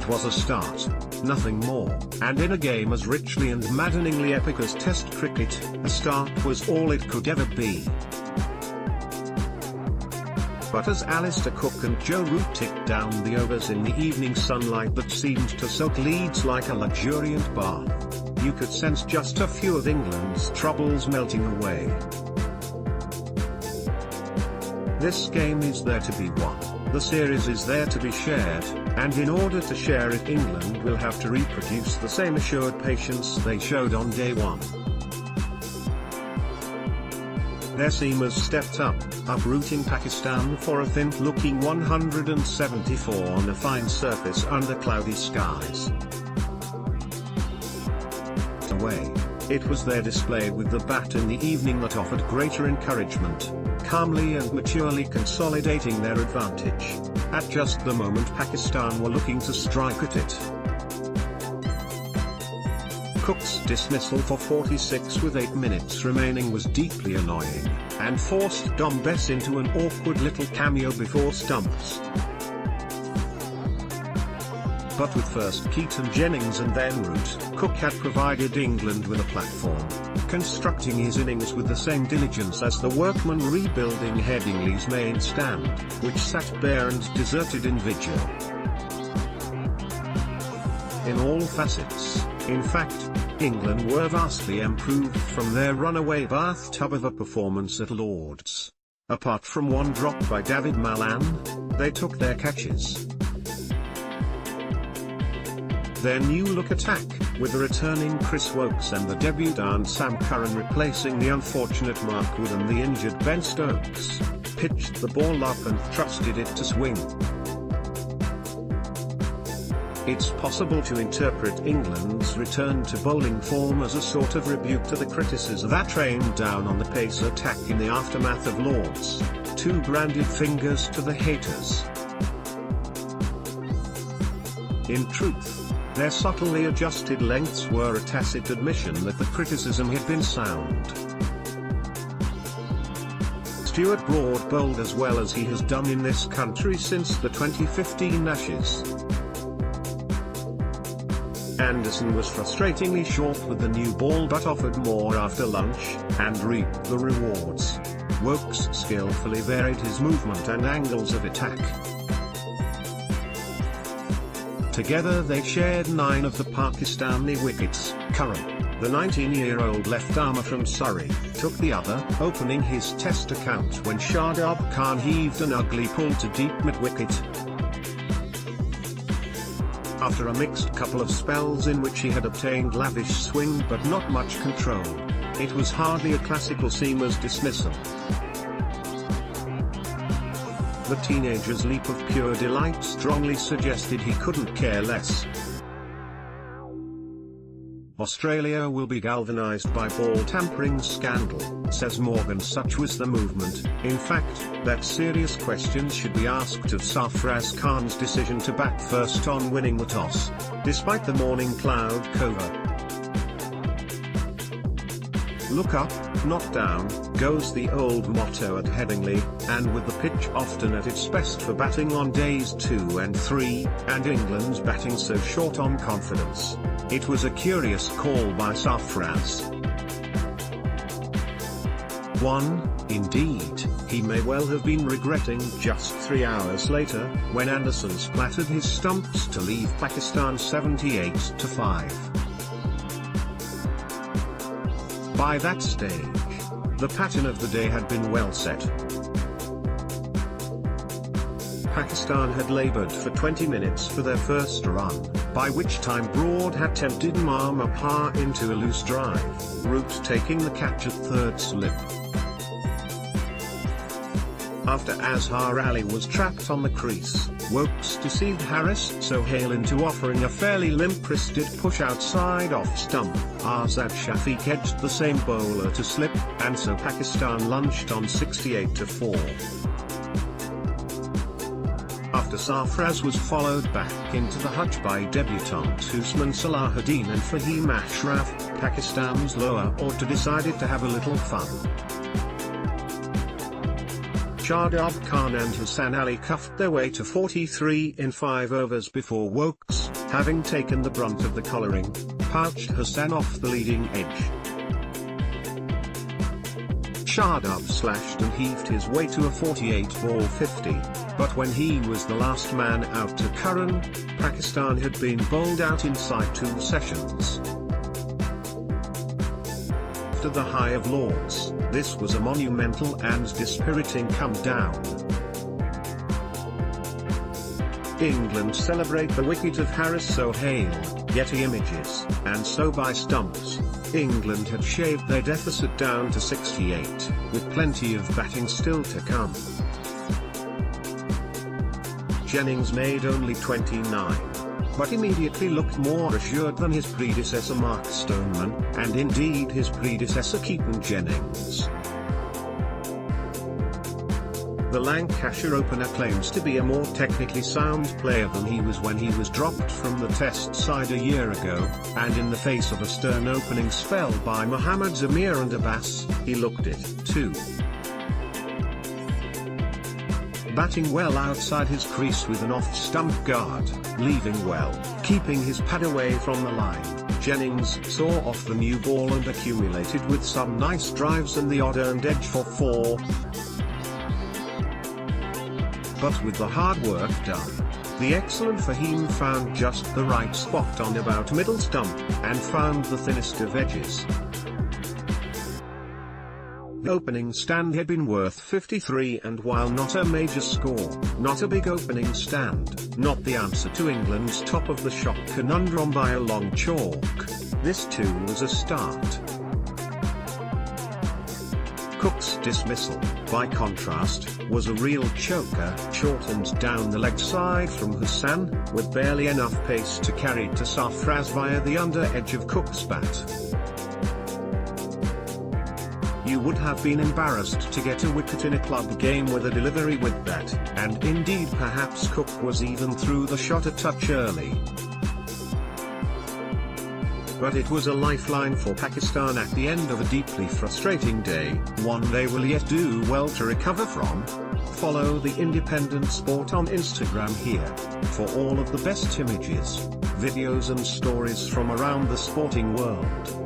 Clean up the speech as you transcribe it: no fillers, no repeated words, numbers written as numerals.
It was a start, nothing more, and in a game as richly and maddeningly epic as Test cricket, a start was all it could ever be. But as Alastair Cook and Joe Root ticked down the overs in the evening sunlight that seemed to soak Leeds like a luxuriant bath, you could sense just a few of England's troubles melting away. This game is there to be won, the series is there to be shared, and in order to share it, England will have to reproduce the same assured patience they showed on day one. Their seamers stepped up, uprooting Pakistan for a thin-looking 174 on a fine surface under cloudy skies. Away, it was their display with the bat in the evening that offered greater encouragement, calmly and maturely consolidating their advantage, at just the moment Pakistan were looking to strike at it. Cook's dismissal for 46 with 8 minutes remaining was deeply annoying, and forced Dom Bess into an awkward little cameo before stumps. But with first Keaton Jennings and then Root, Cook had provided England with a platform, constructing his innings with the same diligence as the workman rebuilding Headingley's main stand, which sat bare and deserted in vigil. In all facets, in fact, England were vastly improved from their runaway bathtub of a performance at Lord's. Apart from one drop by David Malan, they took their catches. Their new-look attack, with the returning Chris Woakes and the debutant Sam Curran replacing the unfortunate Mark Wood and the injured Ben Stokes, pitched the ball up and trusted it to swing. It's possible to interpret England's return to bowling form as a sort of rebuke to the criticism that rained down on the pace attack in the aftermath of Lord's, 2 branded fingers to the haters. In truth, their subtly adjusted lengths were a tacit admission that the criticism had been sound. Stuart Broad bowled as well as he has done in this country since the 2015 Ashes. Anderson was frustratingly short with the new ball but offered more after lunch, and reaped the rewards. Woakes skillfully varied his movement and angles of attack. Together they shared 9 of the Pakistani wickets. Curran, the 19-year-old left-armer from Surrey, took the other, opening his Test account when Shardab Khan heaved an ugly pull to deep mid-wicket. After a mixed couple of spells in which he had obtained lavish swing but not much control, it was hardly a classical seamer's dismissal. The teenager's leap of pure delight strongly suggested he couldn't care less. Australia will be galvanised by ball tampering scandal, says Morgan. Such was the movement, in fact, that serious questions should be asked of Sarfraz Khan's decision to bat first on winning the toss, despite the morning cloud cover. Look up, not down, goes the old motto at Headingley, and with the pitch often at its best for batting on days 2 and 3, and England's batting so short on confidence, it was a curious call by Sarfraz. One, indeed, he may well have been regretting just 3 hours later, when Anderson splattered his stumps to leave Pakistan 78-5. By that stage, the pattern of the day had been well set. Pakistan had laboured for 20 minutes for their first run, by which time Broad had tempted Mahmapar into a loose drive, Root taking the catch at third slip. After Azhar Ali was trapped on the crease, Woakes deceived Haris Sohail into offering a fairly limp-wristed push outside off stump. Azad Shafiq edged the same bowler to slip, and so Pakistan lunched on 68-4. After Sarfraz was followed back into the hutch by debutants Usman Salahuddin and Fahim Ashraf, Pakistan's lower order decided to have a little fun. Shardab Khan and Hassan Ali cuffed their way to 43 in 5 overs before Woakes, having taken the brunt of the collaring, pounced Hassan off the leading edge. Shardab slashed and heaved his way to a 48 ball 50, but when he was the last man out to Curran, Pakistan had been bowled out inside 2 sessions. After the High of Lords, this was a monumental and dispiriting come down. England celebrate the wicket of Harris Sohail, Getty Images, and so by stumps. England had shaved their deficit down to 68, with plenty of batting still to come. Jennings made only 29, but immediately looked more assured than his predecessor Mark Stoneman, and indeed his predecessor Keaton Jennings. The Lancashire opener claims to be a more technically sound player than he was when he was dropped from the Test side a year ago, and in the face of a stern opening spell by Mohammad Zamir and Abbas, he looked it, too. Batting well outside his crease with an off-stump guard, leaving well, keeping his pad away from the line, Jennings saw off the new ball and accumulated with some nice drives and the odd earned edge for 4. But with the hard work done, the excellent Fahim found just the right spot on about middle stump, and found the thinnest of edges. The opening stand had been worth 53, and while not a major score, not a big opening stand, not the answer to England's top of the shop conundrum by a long chalk, this too was a start. Cook's dismissal, by contrast, was a real choker, shortened down the leg side from Hassan, with barely enough pace to carry to Sarfraz via the under edge of Cook's bat. You would have been embarrassed to get a wicket in a club game with a delivery with that, and indeed perhaps Cook was even through the shot a touch early. But it was a lifeline for Pakistan at the end of a deeply frustrating day, one they will yet do well to recover from. Follow the Independent Sport on Instagram here, for all of the best images, videos and stories from around the sporting world.